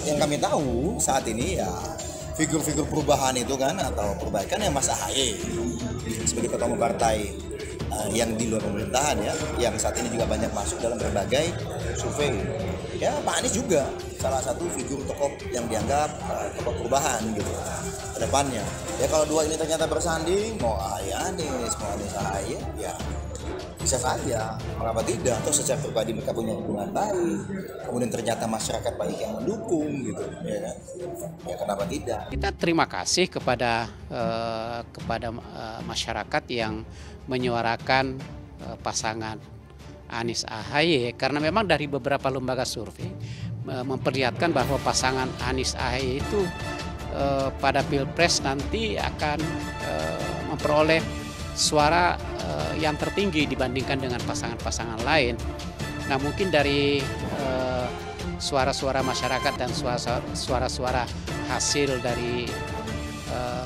yang kami tahu saat ini ya figur-figur perubahan itu kan atau perbaikan ya Mas AHY sebagai ketua umum partai yang di luar pemerintahan ya, yang saat ini juga banyak masuk dalam berbagai survei. Ya Pak Anies juga salah satu figur tokoh yang dianggap tokoh perubahan gitu ke depannya. Ya kalau dua ini ternyata bersanding, mau AHY Anies, mau Anies AHY ya bisa saja, mengapa tidak? Atau secara pribadi mereka punya hubungan baik, kemudian ternyata masyarakat banyak yang mendukung gitu, ya kan? Ya kenapa tidak? Kita terima kasih kepada masyarakat yang menyuarakan pasangan Anies AHY, karena memang dari beberapa lembaga survei memperlihatkan bahwa pasangan Anies AHY itu pada Pilpres nanti akan memperoleh suara yang tertinggi dibandingkan dengan pasangan-pasangan lain. Nah mungkin dari suara-suara masyarakat dan suara-suara hasil dari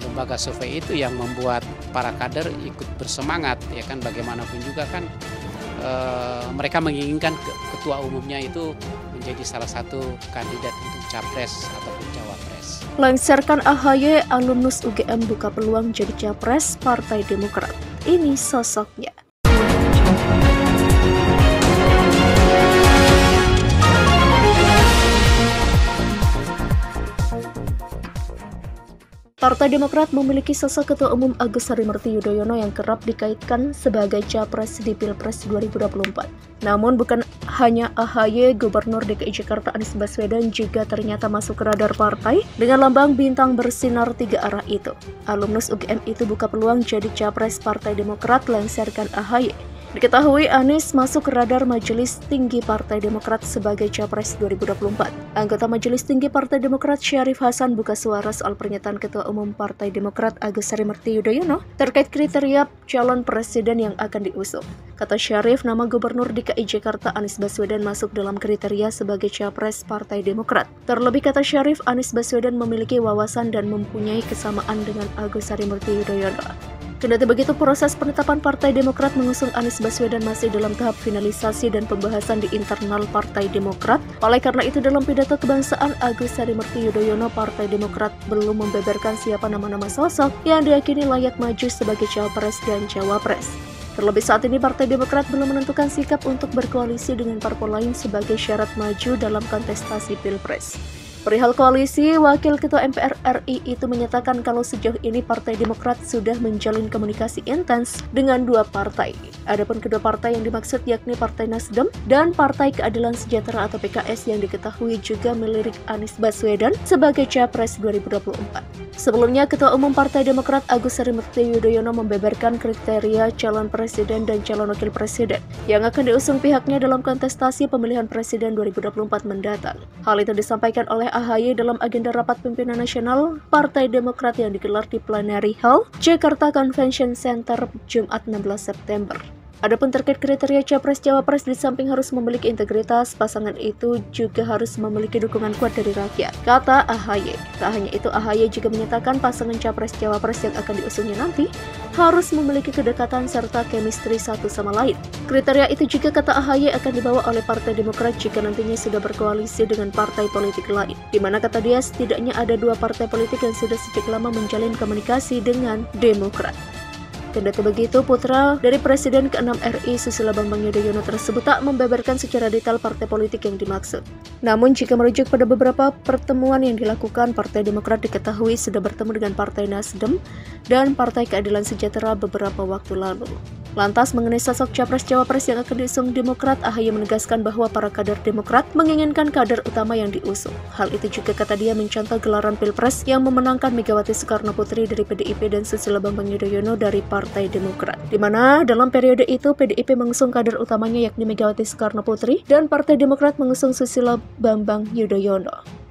lembaga survei itu yang membuat para kader ikut bersemangat, ya kan, bagaimanapun juga kan mereka menginginkan ketua umumnya itu menjadi salah satu kandidat untuk capres ataupun cawapres. Lengserkan AHY, alumnus UGM buka peluang jadi capres Partai Demokrat. Ini sosoknya. Partai Demokrat memiliki sosok Ketua Umum Agus Harimurti Yudhoyono yang kerap dikaitkan sebagai capres di Pilpres 2024. Namun bukan hanya AHY, Gubernur DKI Jakarta Anies Baswedan juga ternyata masuk ke radar partai dengan lambang bintang bersinar tiga arah itu. Alumnus UGM itu buka peluang jadi capres Partai Demokrat lengserkan AHY. Diketahui Anies masuk ke radar Majelis Tinggi Partai Demokrat sebagai Capres 2024. Anggota Majelis Tinggi Partai Demokrat Syarif Hasan buka suara soal pernyataan Ketua Umum Partai Demokrat Agus Harimurti Yudhoyono terkait kriteria calon presiden yang akan diusung. Kata Syarif, nama Gubernur DKI Jakarta Anies Baswedan masuk dalam kriteria sebagai Capres Partai Demokrat. Terlebih kata Syarif, Anies Baswedan memiliki wawasan dan mempunyai kesamaan dengan Agus Harimurti Yudhoyono. Kendati begitu, proses penetapan Partai Demokrat mengusung Anies Baswedan masih dalam tahap finalisasi dan pembahasan di internal Partai Demokrat. Oleh karena itu, dalam pidato kebangsaan Agus Harimurti Yudhoyono, Partai Demokrat belum membeberkan siapa nama-nama sosok yang diyakini layak maju sebagai Cawapres dan Cawapres. Terlebih saat ini Partai Demokrat belum menentukan sikap untuk berkoalisi dengan parpol lain sebagai syarat maju dalam kontestasi Pilpres. Perihal koalisi, Wakil Ketua MPR RI itu menyatakan kalau sejauh ini Partai Demokrat sudah menjalin komunikasi intens dengan dua partai. Adapun kedua partai yang dimaksud yakni Partai Nasdem dan Partai Keadilan Sejahtera atau PKS yang diketahui juga melirik Anies Baswedan sebagai Capres 2024. Sebelumnya, Ketua Umum Partai Demokrat Agus Harimurti Yudhoyono membeberkan kriteria calon presiden dan calon wakil presiden yang akan diusung pihaknya dalam kontestasi pemilihan presiden 2024 mendatang. Hal itu disampaikan oleh AHY dalam agenda rapat pimpinan nasional Partai Demokrat yang digelar di Plenary Hall, Jakarta Convention Center, Jumat 16 September. Adapun terkait kriteria Capres-Cawapres, di samping harus memiliki integritas, pasangan itu juga harus memiliki dukungan kuat dari rakyat, kata AHY. Tak hanya itu, AHY juga menyatakan pasangan Capres-Cawapres yang akan diusungnya nanti harus memiliki kedekatan serta chemistry satu sama lain. Kriteria itu juga, kata AHY, akan dibawa oleh Partai Demokrat jika nantinya sudah berkoalisi dengan partai politik lain, di mana kata dia setidaknya ada dua partai politik yang sudah sejak lama menjalin komunikasi dengan Demokrat. Kendati begitu, putra dari Presiden ke-6 RI Susilo Bambang Yudhoyono tersebut tak membeberkan secara detail partai politik yang dimaksud. Namun jika merujuk pada beberapa pertemuan yang dilakukan, Partai Demokrat diketahui sudah bertemu dengan Partai Nasdem dan Partai Keadilan Sejahtera beberapa waktu lalu. Lantas mengenai sosok Capres-Cawapres yang akan diusung Demokrat, AHY menegaskan bahwa para kader Demokrat menginginkan kader utama yang diusung. Hal itu juga, kata dia, mencontoh gelaran Pilpres yang memenangkan Megawati Soekarno Putri dari PDIP dan Susilo Bambang Yudhoyono dari Partai Demokrat. Di mana dalam periode itu PDIP mengusung kader utamanya yakni Megawati Soekarno Putri dan Partai Demokrat mengusung Susilo Bambang Yudhoyono.